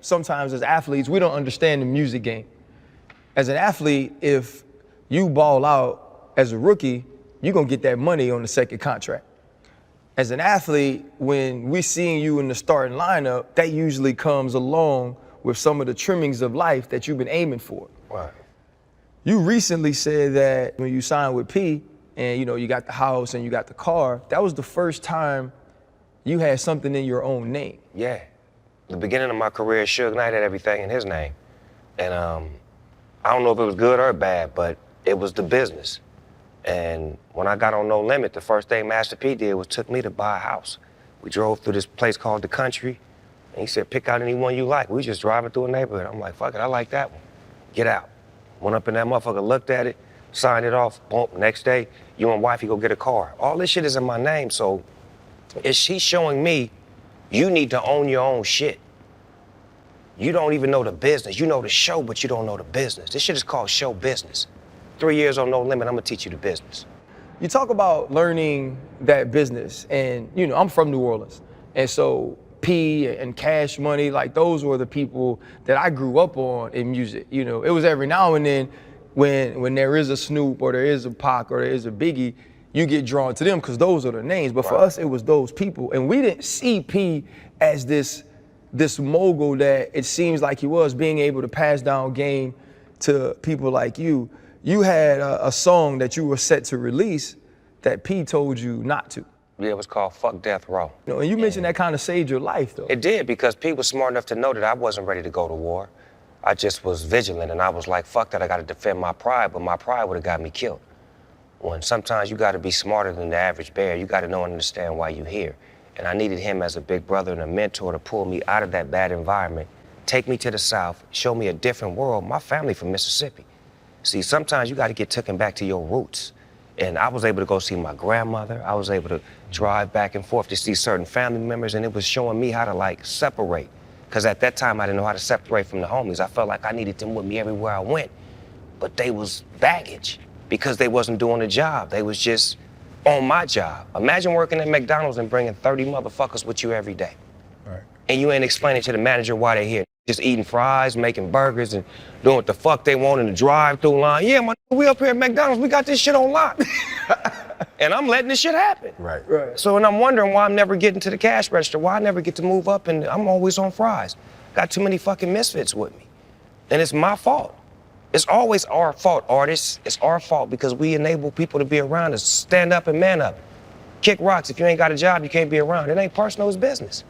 sometimes as athletes, we don't understand the music game. As an athlete, if you ball out as a rookie, you're gonna get that money on the second contract. As an athlete, when we seeing you in the starting lineup, that usually comes along with some of the trimmings of life that you've been aiming for. Right. You recently said that when you signed with P and you got the house and you got the car, that was the first time you had something in your own name. Yeah. The beginning of my career, Suge Knight had everything in his name. And I don't know if it was good or bad, but it was the business. And when I got on No Limit, the first thing Master P did was took me to buy a house. We drove through this place called The Country, and he said, pick out any one you like. We was just driving through a neighborhood. I'm like, fuck it, I like that one. Get out. Went up in that motherfucker, looked at it, signed it off, boom, next day, you and wifey go get a car. All this shit is in my name, so she's showing me you need to own your own shit. You don't even know the business. You know the show, but you don't know the business. This shit is called show business. 3 years on No Limit, I'm gonna teach you the business. You talk about learning that business, and I'm from New Orleans, and so P and Cash Money, like those were the people that I grew up on in music. It was every now and then when there is a Snoop or there is a Pac or there is a Biggie, you get drawn to them because those are the names. But for us, it was those people, and we didn't see P as this mogul that it seems like he was, being able to pass down game to people like you. You had a song that you were set to release that P told you not to. Yeah, it was called Fuck Death Row. And you mentioned that kind of saved your life, though. It did, because P was smart enough to know that I wasn't ready to go to war. I just was vigilant, and I was like, fuck that, I gotta defend my pride, but my pride would've got me killed. When sometimes you gotta be smarter than the average bear, you gotta know and understand why you're here. And I needed him as a big brother and a mentor to pull me out of that bad environment, take me to the South, show me a different world. My family from Mississippi. See, sometimes you gotta get taken back to your roots. And I was able to go see my grandmother. I was able to drive back and forth to see certain family members, and it was showing me how to separate. Because at that time, I didn't know how to separate from the homies. I felt like I needed them with me everywhere I went. But they was baggage because they wasn't doing the job. They was just on my job. Imagine working at McDonald's and bringing 30 motherfuckers with you every day. Right. And you ain't explaining to the manager why they're here. Just eating fries, making burgers, and doing what the fuck they want in the drive-through line. Yeah, we up here at McDonald's, we got this shit on lock. And I'm letting this shit happen. Right. So, and I'm wondering why I'm never getting to the cash register, why I never get to move up, and I'm always on fries. Got too many fucking misfits with me. And it's my fault. It's always our fault, artists. It's our fault because we enable people to be around us. Stand up and man up. Kick rocks. If you ain't got a job, you can't be around. It ain't personal, it's business.